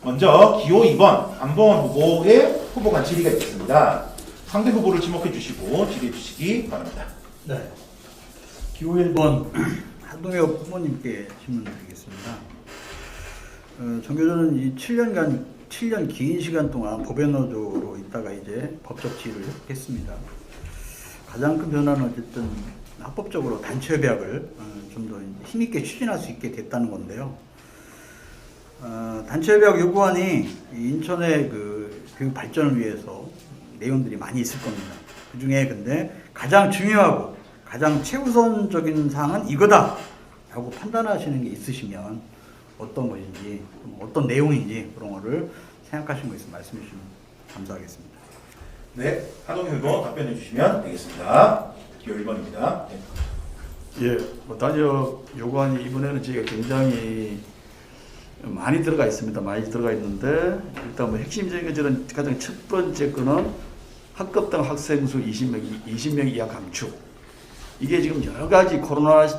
먼저 기호 2번 안봉원 후보의 후보간 질의가 있겠습니다. 상대 후보를 지목해 주시고 질의해 주시기 바랍니다. 네. 기호 1번 한동혁 후보님께 질문 드리겠습니다. 정 교수는 이 7년 긴 시간 동안 법외노조로 있다가 이제 법적 지위를 했습니다. 가장 큰 변화는 어쨌든 합법적으로 단체협약을 좀 더 힘있게 추진할 수 있게 됐다는 건데요. 단체협약 요구안이 인천의 그 교육 발전을 위해서 내용들이 많이 있을 겁니다. 그 중에 근데 가장 중요하고 가장 최우선적인 사항은 이거다 라고 판단하시는 게 있으시면 어떤 것인지 어떤 내용인지 그런 거를 생각하신 거 있으면 말씀해 주시면 감사하겠습니다. 네, 하동현 후보 답변해 주시면 되겠습니다. 기호 1번입니다. 네. 예, 단협 요구안이 이번에는 저희가 굉장히 많이 들어가 있습니다. 많이 들어가 있는데 일단 뭐 핵심적인 것들은 가장 첫 번째 거는 학급당 학생 수 20명 이하 감축. 이게 지금 여러 가지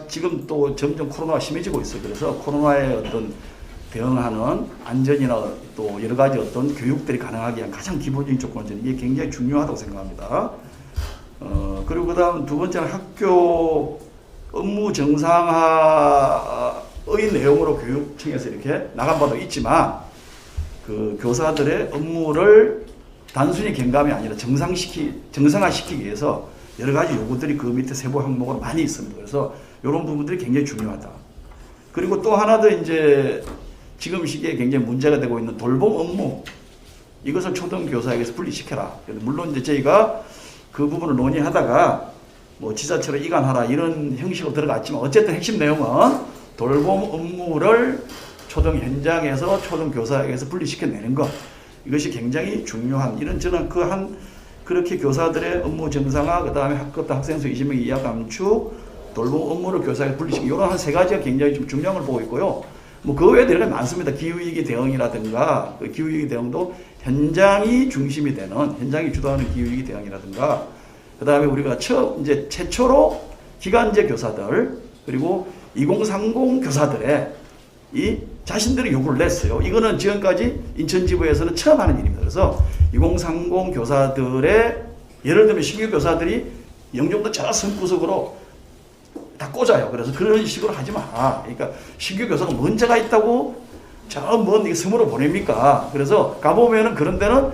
지금 또 점점 코로나가 심해지고 있어요. 그래서 코로나에 어떤 대응하는 안전이나 또 여러 가지 어떤 교육들이 가능하기 위한 가장 기본적인 조건은 이게 굉장히 중요하다고 생각합니다. 그리고 그다음 두 번째는 학교 업무 정상화의 내용으로 교육청에서 이렇게 나간 바도 있지만 그 교사들의 업무를 단순히 경감이 아니라 정상화시키기 위해서 여러 가지 요구들이 그 밑에 세부 항목으로 많이 있습니다. 그래서 이런 부분들이 굉장히 중요하다. 그리고 또 하나 더 이제 지금 시기에 굉장히 문제가 되고 있는 돌봄 업무 이것을 초등교사에게서 분리시켜라. 물론 이제 저희가 그 부분을 논의하다가 뭐 지자체로 이관하라 이런 형식으로 들어갔지만 어쨌든 핵심 내용은 돌봄 업무를 초등 현장에서 초등 교사에게서 분리시켜내는 것 이것이 굉장히 중요한 이런 저는 그렇게 교사들의 업무 정상화 그다음에 학급당 학생 수 20명 이하 감축 돌봄 업무를 교사에게 분리시키고 이런 한 세 가지가 굉장히 좀 중요한 걸 보고 있고요. 뭐 그 외에도 여러 가지 많습니다. 기후위기 대응이라든가 그 기후위기 대응도 현장이 중심이 되는 현장이 주도하는 기후위기 대응이라든가 그 다음에 우리가 이제 최초로 기간제 교사들 그리고 2030 교사들의 이 자신들의 요구를 냈어요. 이거는 지금까지 인천지부에서는 처음 하는 일입니다. 그래서 2030 교사들의 예를 들면 신규 교사들이 영종도 저 섬구석으로 다 꽂아요. 그래서 그런 식으로 하지 마. 그러니까 신규 교사가 문제가 있다고 저 먼 섬으로 보냅니까? 그래서 가보면은 그런 데는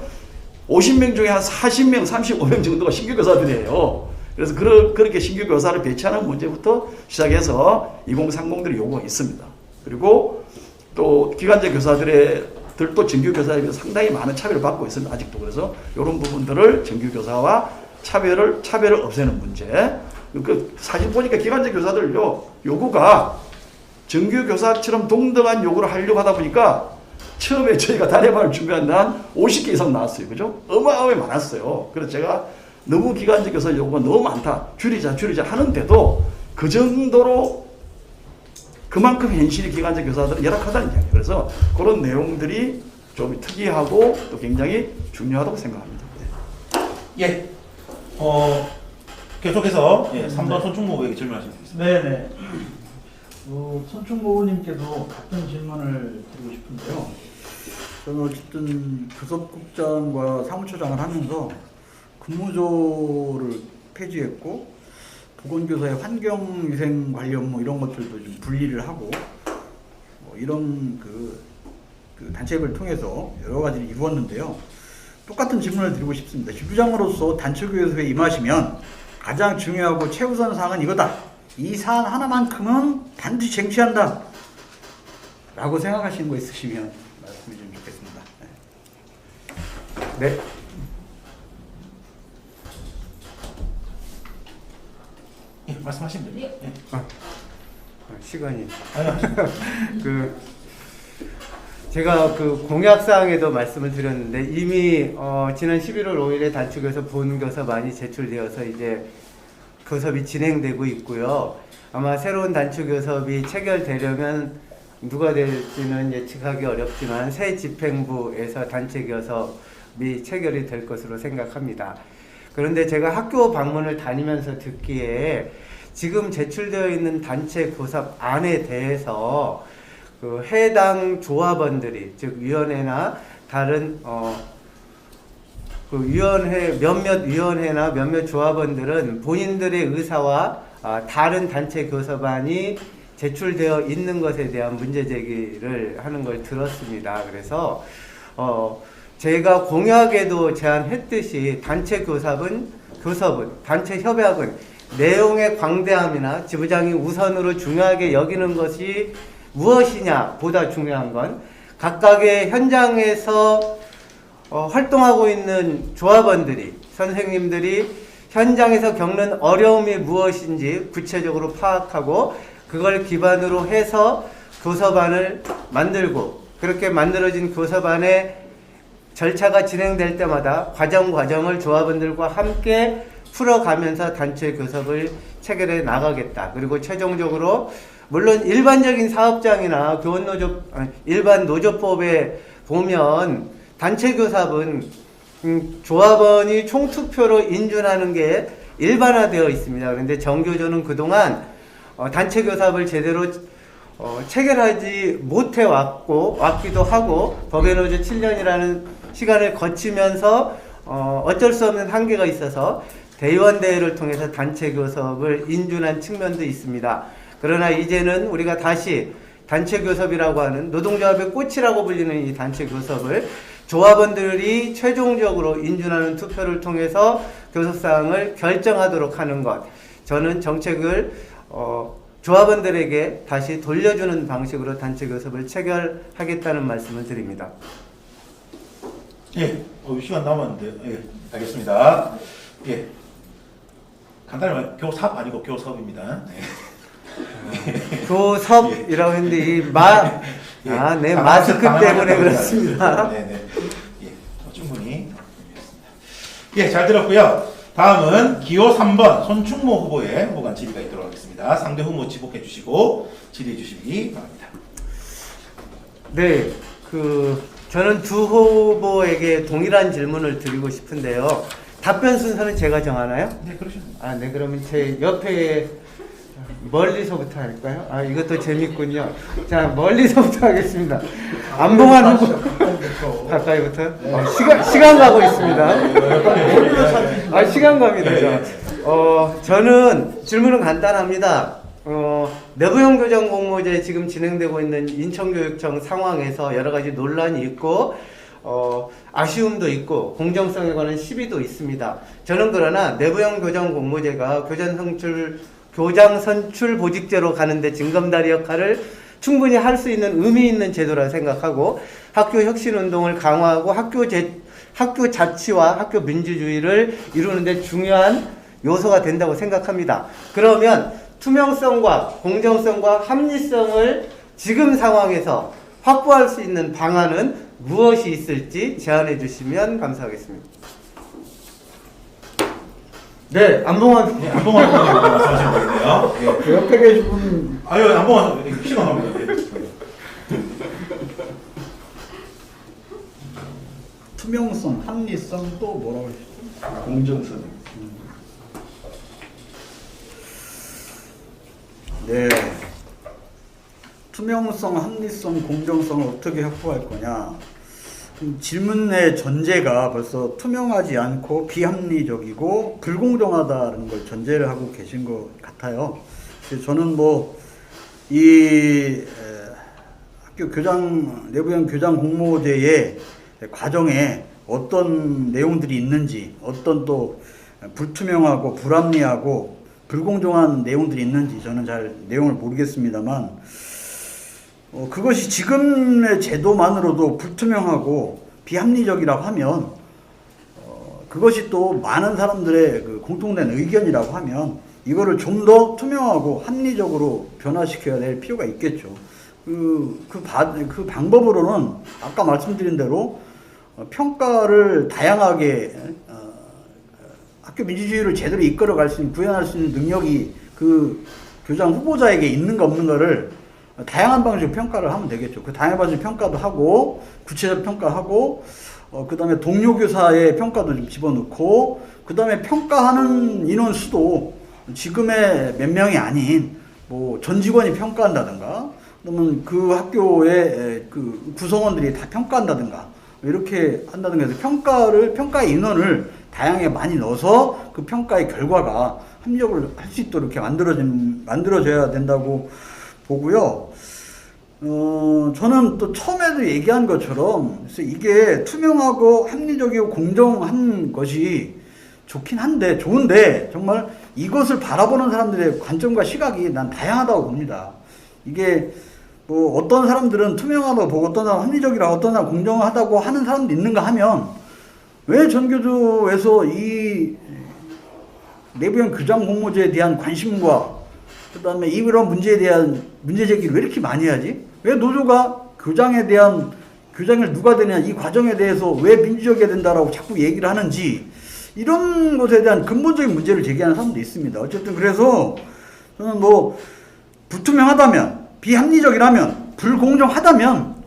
50명 중에 한 40명, 35명 정도가 신규 교사들이에요. 그래서 그렇게 신규 교사를 배치하는 문제부터 시작해서 2030들의 요구가 있습니다. 그리고 또 기간제 교사들도 정규 교사에 비해서 상당히 많은 차별을 받고 있습니다. 아직도. 그래서 이런 부분들을 정규 교사와 차별을 없애는 문제. 사실 보니까 기간제 교사들 요구가 정규 교사처럼 동등한 요구를 하려고 하다 보니까 처음에 저희가 단협안을 준비한 한 50개 이상 나왔어요. 그죠? 어마어마하게 많았어요. 그래서 제가 너무 기간제 교사 요구가 너무 많다. 줄이자 하는데도 그 정도로 그만큼 현실이 기간제 교사들은 열악하다는 이야기예요. 그래서 그런 내용들이 좀 특이하고 또 굉장히 중요하다고 생각합니다. 예. 계속해서 3번 손충모 후보에게 질문하시면 되겠습니다. 네네. 손충모 의원님께도 같은 질문을 드리고 싶은데요. 저는 어쨌든 교섭국장과 사무처장을 하면서 근무조를 폐지했고 보건교사의 환경위생 관련 이런 것들도 좀 분리를 하고 이런 그 단체협을 통해서 여러 가지를 이루었는데요. 똑같은 질문을 드리고 싶습니다. 지부장으로서 단체교섭에 임하시면 가장 중요하고 최우선 사항은 이거다. 이 사안 하나만큼은 반드시 쟁취한다. 라고 생각하시는 거 있으시면 말씀해 주시면 좋겠습니다. 네. 예, 말씀하시면 됩니다. 예. 시간이. 제가 공약사항에도 말씀을 드렸는데 이미 지난 11월 5일에 단축에서 본교섭 많이 제출되어서 이제 교섭이 진행되고 있고요. 아마 새로운 단축교섭이 체결되려면 누가 될지는 예측하기 어렵지만 새 집행부에서 단체교섭이 체결이 될 것으로 생각합니다. 그런데 제가 학교 방문을 다니면서 듣기에 지금 제출되어 있는 단체 교섭안에 대해서 그 해당 조합원들이 즉 위원회나 다른 그 위원회 몇몇 위원회나 몇몇 조합원들은 본인들의 의사와 다른 단체 교섭안이 제출되어 있는 것에 대한 문제 제기를 하는 걸 들었습니다. 그래서 제가 공약에도 제안했듯이 단체 교섭은 단체 협약은 내용의 광대함이나 지부장이 우선으로 중요하게 여기는 것이 무엇이냐 보다 중요한 건 각각의 현장에서 활동하고 있는 조합원들이 선생님들이 현장에서 겪는 어려움이 무엇인지 구체적으로 파악하고 그걸 기반으로 해서 교섭안을 만들고 그렇게 만들어진 교섭안의 절차가 진행될 때마다 과정을 조합원들과 함께 풀어가면서 단체 교섭을 체결해 나가겠다. 그리고 최종적으로 물론 일반적인 사업장이나 일반 노조법에 보면 단체 교섭은 조합원이 총투표로 인준하는 게 일반화되어 있습니다. 그런데 정교조는 그동안 단체 교섭을 제대로 체결하지 못해 왔기도 하고 법의 노조 7년이라는 시간을 거치면서 어쩔 수 없는 한계가 있어서 대의원대회를 통해서 단체 교섭을 인준한 측면도 있습니다. 그러나 이제는 우리가 다시 단체 교섭이라고 하는 노동조합의 꽃이라고 불리는 이 단체 교섭을 조합원들이 최종적으로 인준하는 투표를 통해서 교섭사항을 결정하도록 하는 것. 저는 정책을 조합원들에게 다시 돌려주는 방식으로 단체 교섭을 체결하겠다는 말씀을 드립니다. 예, 시간 남았는데, 예, 알겠습니다. 예, 간단히 말하면 교삽 아니고 교섭입니다. 예. 교섭이라고 했는데 네, 마스크 때문에 그렇습니다. 네네. 예, 충분히 이해했습니다. 예, 잘 들었고요. 다음은 기호 3번 손충모 후보의 후보간 질의가 있도록 하겠습니다. 상대 후보 지목해 주시고 질의해 주시기 바랍니다. 네, 저는 두 후보에게 동일한 질문을 드리고 싶은데요. 답변 순서는 제가 정하나요? 네, 그러시면 됩니다. 네, 그러면 제 옆에 멀리서부터 할까요? 이것도 재밌군요. 자, 멀리서부터 하겠습니다. 안봉환 후보. 가까이부터? 시간 가고 있습니다. 시간 갑니다. 저는 질문은 간단합니다. 내부형 교정 공모제 지금 진행되고 있는 인천교육청 상황에서 여러 가지 논란이 있고, 아쉬움도 있고, 공정성에 관한 시비도 있습니다. 저는 그러나 내부형 교정 공모제가 교장 선출 보직제로 가는데 징검다리 역할을 충분히 할 수 있는 의미 있는 제도라 생각하고 학교 혁신 운동을 강화하고 학교 자치와 학교 민주주의를 이루는데 중요한 요소가 된다고 생각합니다. 그러면 투명성과 공정성과 합리성을 지금 상황에서 확보할 수 있는 방안은 무엇이 있을지 제안해 주시면 감사하겠습니다. 네, 안봉환 네, 안봉환 후보님 말씀하시면 되겠네요. 예. 그 옆에 계신 분 안봉환 후보님 시간 갑니다. 투명성, 합리성 또 뭐라고 하시죠? 공정성. 네. 투명성, 합리성, 공정성을 어떻게 확보할 거냐? 질문의 전제가 벌써 투명하지 않고 비합리적이고 불공정하다는 걸 전제를 하고 계신 것 같아요. 그래서 저는 이 학교 내부형 교장 공모제의 과정에 어떤 내용들이 있는지, 어떤 또 불투명하고 불합리하고 불공정한 내용들이 있는지 저는 잘 내용을 모르겠습니다만, 그것이 지금의 제도만으로도 불투명하고 비합리적이라고 하면, 그것이 또 많은 사람들의 공통된 의견이라고 하면, 이거를 좀 더 투명하고 합리적으로 변화시켜야 될 필요가 있겠죠. 그 방법으로는 아까 말씀드린 대로 평가를 다양하게 학교 민주주의를 제대로 이끌어갈 수 있는, 구현할 수 있는 능력이 그 교장 후보자에게 있는가 없는가를 다양한 방식으로 평가를 하면 되겠죠. 그 다양한 방식으로 평가도 하고, 구체적 평가하고, 그 다음에 동료 교사의 평가도 좀 집어넣고, 그 다음에 평가하는 인원 수도 지금의 몇 명이 아닌, 전 직원이 평가한다든가, 그러면 그 학교의 그 구성원들이 다 평가한다든가 이렇게 한다든가 해서 평가의 인원을 다양하게 많이 넣어서 그 평가의 결과가 합력을 할 수 있도록 이렇게 만들어져야 된다고 보고요. 저는 또 처음에도 얘기한 것처럼 그래서 이게 투명하고 합리적이고 공정한 것이 좋긴 한데 좋은데 정말 이것을 바라보는 사람들의 관점과 시각이 난 다양하다고 봅니다. 이게 뭐 어떤 사람들은 투명하다고 보고 어떤 사람은 합리적이라고 어떤 사람은 공정하다고 하는 사람도 있는가 하면 왜 전교조에서 이 내부형 교장 공모제에 대한 관심과 그다음에 이런 문제에 대한 문제 제기를 왜 이렇게 많이 하지? 왜 노조가 교장을 누가 되냐 이 과정에 대해서 왜 민주적이어야 된다라고 자꾸 얘기를 하는지 이런 것에 대한 근본적인 문제를 제기하는 사람도 있습니다. 어쨌든 그래서 저는 뭐 불투명하다면 비합리적이라면 불공정하다면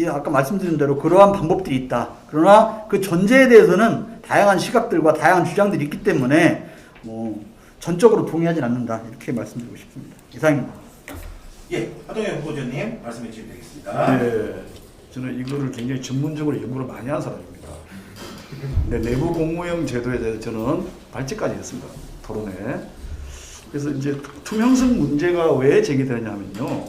아까 말씀드린 대로 그러한 방법들이 있다. 그러나 그 전제에 대해서는 다양한 시각들과 다양한 주장들이 있기 때문에 뭐 전적으로 동의하진 않는다. 이렇게 말씀드리고 싶습니다. 이상입니다. 예, 하동현 후보자님 말씀해 주시면 되겠습니다. 네, 저는 이거를 굉장히 전문적으로 연구를 많이 한 사람입니다. 네, 내부 공무형 제도에 대해서 저는 발제까지 했습니다. 토론에. 그래서 이제 투명성 문제가 왜 제기되냐면요.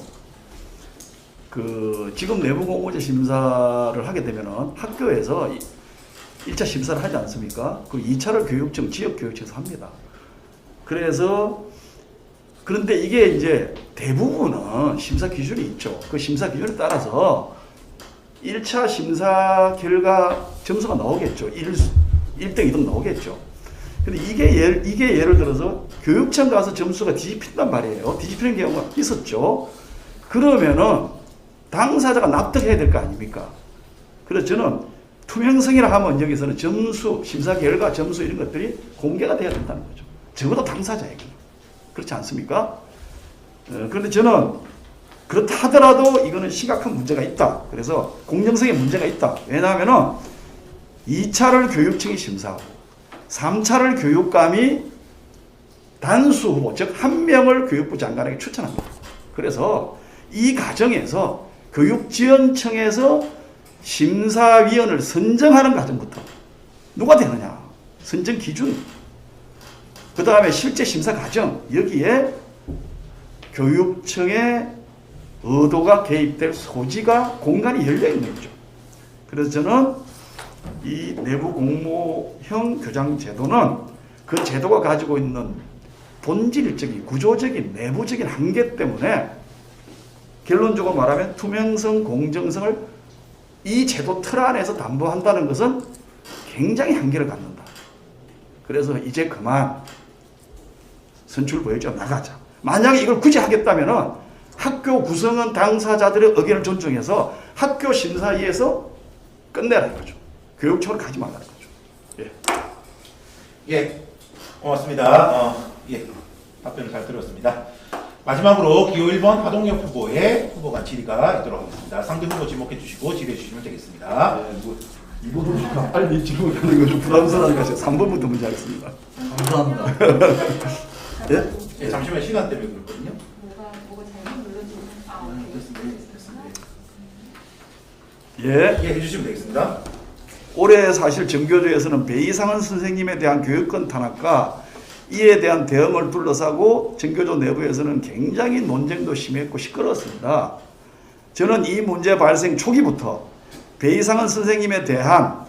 지금 내부 공모제 심사를 하게 되면은 학교에서 1차 심사를 하지 않습니까? 그 2차를 교육청, 지역교육청에서 합니다. 그런데 이게 이제 대부분은 심사 기준이 있죠. 그 심사 기준에 따라서 1차 심사 결과 점수가 나오겠죠. 1등, 2등 나오겠죠. 근데 이게 예를 들어서 교육청 가서 점수가 뒤집힌단 말이에요. 뒤집히는 경우가 있었죠. 그러면은 당사자가 납득해야 될 거 아닙니까? 그래서 저는 투명성이라 하면 여기서는 점수, 심사 결과, 점수 이런 것들이 공개가 돼야 된다는 거죠. 적어도 당사자에게. 그렇지 않습니까? 그런데 저는 그렇다 하더라도 이거는 심각한 문제가 있다. 그래서 공정성에 문제가 있다. 왜냐하면 2차를 교육청이 심사하고 3차를 교육감이 단수 후보, 즉 한 명을 교육부 장관에게 추천합니다. 그래서 이 과정에서 교육지원청에서 심사위원을 선정하는 과정부터 누가 되느냐, 선정 기준, 그 다음에 실제 심사 과정, 여기에 교육청의 의도가 개입될 소지가 공간이 열려 있는 거죠. 그래서 저는 이 내부 공모형 교장 제도는 그 제도가 가지고 있는 본질적인 구조적인 내부적인 한계 때문에 결론적으로 말하면 투명성, 공정성을 이 제도 틀 안에서 담보한다는 것은 굉장히 한계를 갖는다. 그래서 이제 그만 선출 보여줘 나가자. 만약에 이걸 굳이 하겠다면 학교 구성원 당사자들의 의견을 존중해서 학교 심사위에서 끝내라 이거죠. 교육청으로 가지 말라는 거죠. 예, 고맙습니다. 예, 답변을 잘 들었습니다. 마지막으로 기호 1번 하동혁 후보의 후보간 질의가 있도록 하겠습니다. 상대 후보 지목해 주시고 질의해 주시면 되겠습니다. 이거보다 빨리 질문을 하는 거 좀 부담스러우니까 3번부터 문제 하겠습니다. 감사합니다. 예? 예, 잠시만 시간 때문에 그렇거든요. 뭐가 잘못 눌러주면 예. 예, 해주시면 되겠습니다. 올해 사실 전교조에서는 배이상은 선생님에 대한 교육권 탄압과 이에 대한 대응을 둘러싸고 전교조 내부에서는 굉장히 논쟁도 심했고 시끄러웠습니다. 저는 이 문제 발생 초기부터 배이상은 선생님에 대한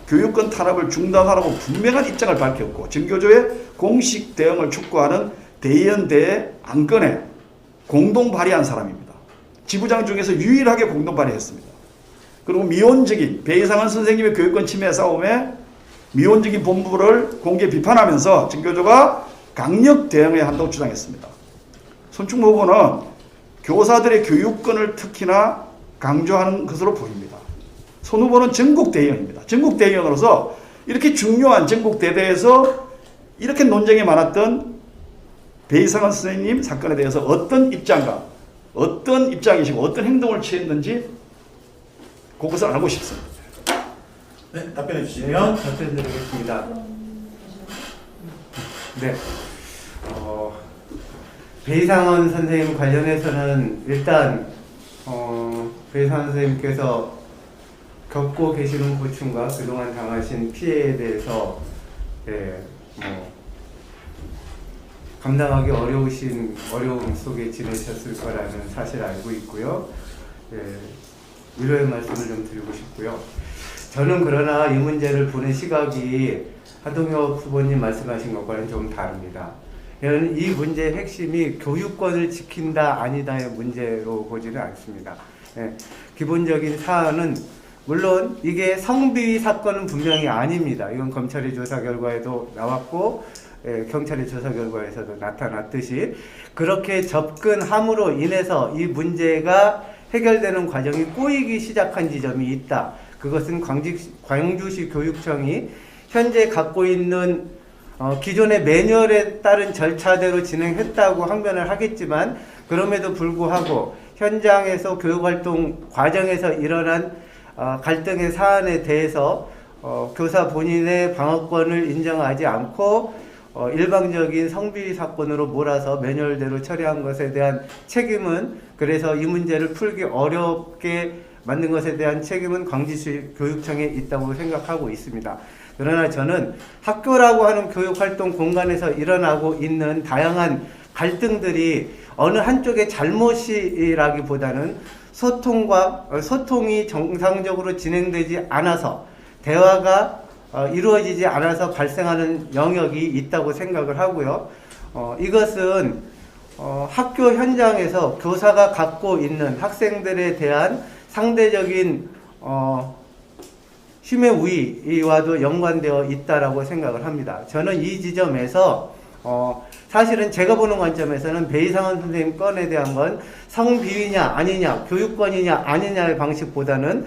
교육권 탄압을 중단하라고 분명한 입장을 밝혔고 전교조의 공식 대응을 촉구하는 대의원대의 안건에 공동 발의한 사람입니다. 지부장 중에서 유일하게 공동 발의했습니다. 그리고 미온적인 배이상은 선생님의 교육권 침해 싸움에 미온적인 본부를 공개 비판하면서 전교조가 강력 대응해야 한다고 주장했습니다. 손충모 후보는 교사들의 교육권을 특히나 강조하는 것으로 보입니다. 손 후보는 전국 대의원입니다. 전국 대의원으로서 이렇게 중요한 전국 대대에서 이렇게 논쟁이 많았던 배이상은 선생님 사건에 대해서 어떤 입장과 어떤 입장이시고 어떤 행동을 취했는지 그것을 알고 싶습니다. 네, 답변해 주시면. 답변드리겠습니다. 네. 배상원 선생님 관련해서는 일단 배상원 선생님께서 겪고 계시는 고충과 그동안 당하신 피해에 대해서 감당하기 어려우신 어려움 속에 지내셨을 거라는 사실을 알고 있고요. 위로의 말씀을 좀 드리고 싶고요. 저는 그러나 이 문제를 보는 시각이 하동혁 후보님 말씀하신 것과는 좀 다릅니다. 저는 이 문제의 핵심이 교육권을 지킨다 아니다의 문제로 보지는 않습니다. 기본적인 사안은 물론 이게 성비위 사건은 분명히 아닙니다. 이건 검찰의 조사 결과에도 나왔고 경찰의 조사 결과에서도 나타났듯이 그렇게 접근함으로 인해서 이 문제가 해결되는 과정이 꼬이기 시작한 지점이 있다. 그것은 광주시 교육청이 현재 갖고 있는 기존의 매뉴얼에 따른 절차대로 진행했다고 항변을 하겠지만 그럼에도 불구하고 현장에서 교육활동 과정에서 일어난 갈등의 사안에 대해서 교사 본인의 방어권을 인정하지 않고 일방적인 성비위 사건으로 몰아서 매뉴얼대로 처리한 것에 대한 책임은 그래서 이 문제를 풀기 어렵게 만든 것에 대한 책임은 광주시 교육청에 있다고 생각하고 있습니다. 그러나 저는 학교라고 하는 교육활동 공간에서 일어나고 있는 다양한 갈등들이 어느 한쪽의 잘못이라기보다는 소통이 정상적으로 진행되지 않아서 대화가 이루어지지 않아서 발생하는 영역이 있다고 생각을 하고요. 이것은 학교 현장에서 교사가 갖고 있는 학생들에 대한 상대적인 힘의 우위와도 연관되어 있다라고 생각을 합니다. 저는 이 지점에서 사실은 제가 보는 관점에서는 배이상원 선생님 건에 대한 건 성비위냐 아니냐 교육권이냐 아니냐의 방식보다는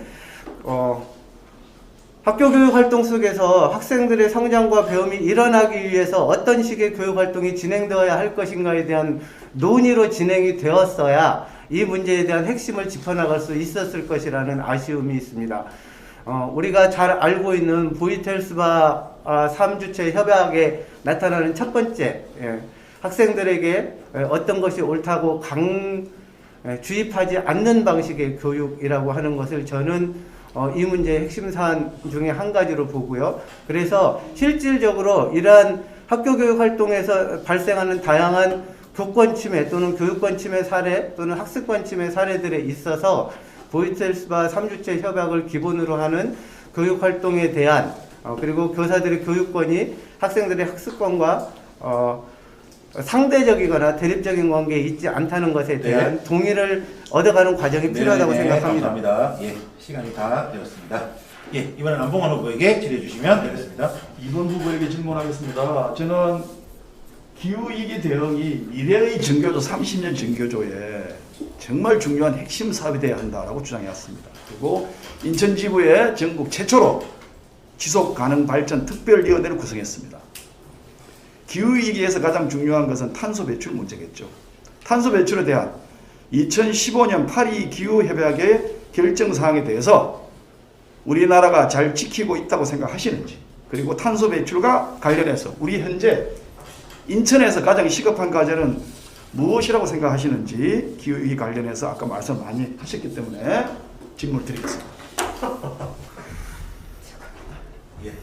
학교 교육 활동 속에서 학생들의 성장과 배움이 일어나기 위해서 어떤 식의 교육 활동이 진행되어야 할 것인가에 대한 논의로 진행이 되었어야 이 문제에 대한 핵심을 짚어나갈 수 있었을 것이라는 아쉬움이 있습니다. 우리가 잘 알고 있는 보이텔스바 3주체 협약에 나타나는 첫 번째 학생들에게 어떤 것이 옳다고 주입하지 않는 방식의 교육이라고 하는 것을 저는 이 문제의 핵심 사안 중에 한 가지로 보고요. 그래서 실질적으로 이러한 학교 교육 활동에서 발생하는 다양한 교권 침해 또는 교육권 침해 사례 또는 학습권 침해 사례들에 있어서 보이텔스바 3주체 협약을 기본으로 하는 교육 활동에 대한 그리고 교사들의 교육권이 학생들의 학습권과 상대적이거나 대립적인 관계에 있지 않다는 것에 대한 동의를 얻어가는 과정이 필요하다고 생각합니다. 감사합니다. 예, 시간이 다 되었습니다. 예, 이번엔 안봉환 후보에게 질의해 주시면 되겠습니다. 2번 후보에게 질문하겠습니다. 저는 기후위기 대응이 미래의 전교조 30년 전교조에 정말 중요한 핵심 사업이 되어야 한다라고 주장해왔습니다. 그리고 인천지부에 전국 최초로 지속가능발전 특별위원회를 구성했습니다. 기후위기에서 가장 중요한 것은 탄소 배출 문제겠죠. 탄소 배출에 대한 2015년 파리 기후협약의 결정사항에 대해서 우리나라가 잘 지키고 있다고 생각하시는지, 그리고 탄소 배출과 관련해서 우리 현재 인천에서 가장 시급한 과제는 무엇이라고 생각하시는지 기후위기 관련해서 아까 말씀 많이 하셨기 때문에 질문을 드리겠습니다. 예,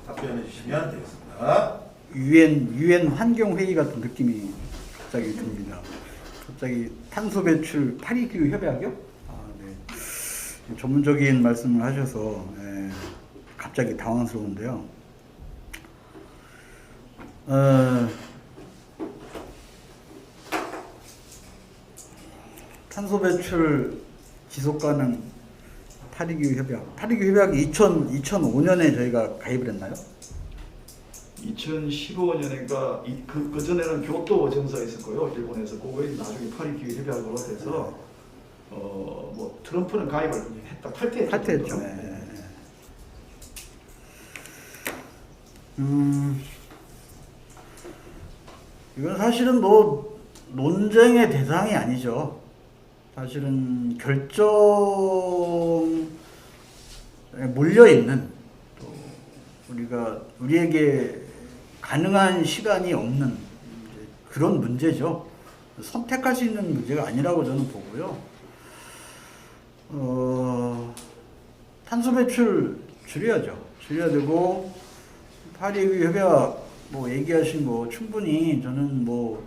답변해 주시면 되겠습니다. 유엔 환경회의 같은 느낌이 갑자기 듭니다. 갑자기 탄소 배출 파리 기후 협약이요? 네. 전문적인 말씀을 하셔서 갑자기 당황스러운데요. 탄소 배출 지속 가능 파리 기후 협약. 파리 기후 협약이 2005년에 저희가 가입을 했나요? 2015년인가 그 전에는 교토 정서가 있었고요. 일본에서 그거에 나중에 파리 기후 협약으로 돼서 뭐 트럼프는 가입을 했다 탈퇴했죠. 네. 이건 사실은 뭐 논쟁의 대상이 아니죠. 사실은 결정에 몰려 있는 또 우리에게 가능한 시간이 없는 그런 문제죠. 선택할 수 있는 문제가 아니라고 저는 보고요. 탄소 배출 줄여야죠. 줄여야 되고 파리 협약 뭐 얘기하신 거 충분히 저는 뭐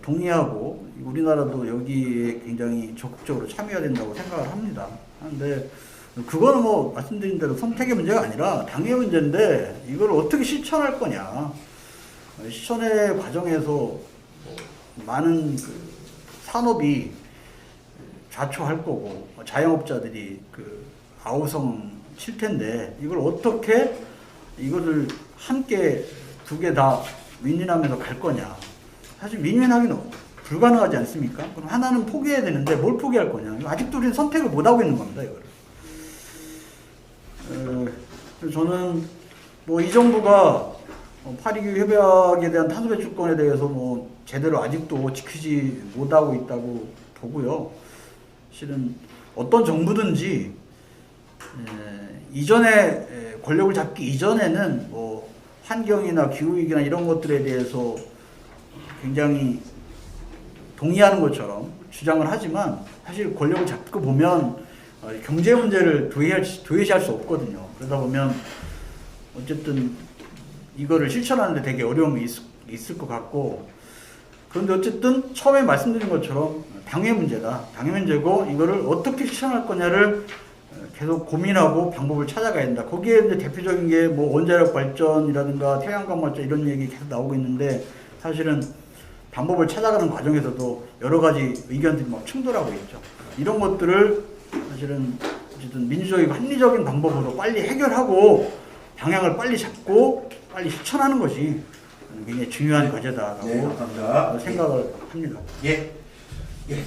동의하고 우리나라도 여기에 굉장히 적극적으로 참여해야 된다고 생각을 합니다. 그런데 그거는 뭐 말씀드린 대로 선택의 문제가 아니라 당의 문제인데 이걸 어떻게 실천할 거냐. 실천의 과정에서 뭐 많은 그 산업이 좌초할 거고 자영업자들이 그 아우성 칠 텐데 이걸 어떻게 이거를 함께 두 개 다 윈윈하면서 갈 거냐. 사실 윈윈하기는 불가능하지 않습니까? 그럼 하나는 포기해야 되는데 뭘 포기할 거냐. 아직도 우리는 선택을 못 하고 있는 겁니다. 이거를. 저는 뭐 이 정부가 파리 협약에 대한 탄소 배출권에 대해서 뭐 제대로 아직도 지키지 못하고 있다고 보고요. 실은 어떤 정부든지 이전에 권력을 잡기 이전에는 뭐 환경이나 기후위기나 이런 것들에 대해서 굉장히 동의하는 것처럼 주장을 하지만 사실 권력을 잡고 보면 경제 문제를 도외시할 수 없거든요. 그러다 보면 어쨌든 이거를 실천하는데 되게 어려움이 있을 것 같고, 그런데 어쨌든 처음에 말씀드린 것처럼 당의 문제다. 당의 문제고 이거를 어떻게 실천할 거냐를 계속 고민하고 방법을 찾아가야 된다. 거기에 이제 대표적인 게 뭐 원자력 발전이라든가 태양광 발전 이런 얘기 계속 나오고 있는데 사실은 방법을 찾아가는 과정에서도 여러 가지 의견들이 막 충돌하고 있죠. 이런 것들을 사실은 어쨌든 민주적이고 합리적인 방법으로 빨리 해결하고 방향을 빨리 잡고 빨리 실천하는 것이 굉장히 중요한 과제다라고 네, 감사합니다. 생각을 합니다. 예,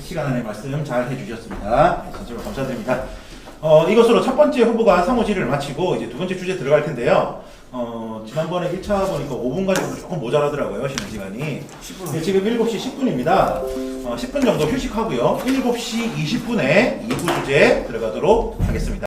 시간 안에 말씀 잘 해주셨습니다. 전적으로 감사드립니다. 이것으로 첫 번째 후보가 사무실을 마치고 이제 두 번째 주제 들어갈 텐데요. 지난번에 1차 보니까 5분 가지고 조금 모자라더라고요, 쉬는 시간이. 네, 지금 7시 10분입니다. 10분 정도 휴식하고요. 7시 20분에 2부 주제 들어가도록 하겠습니다.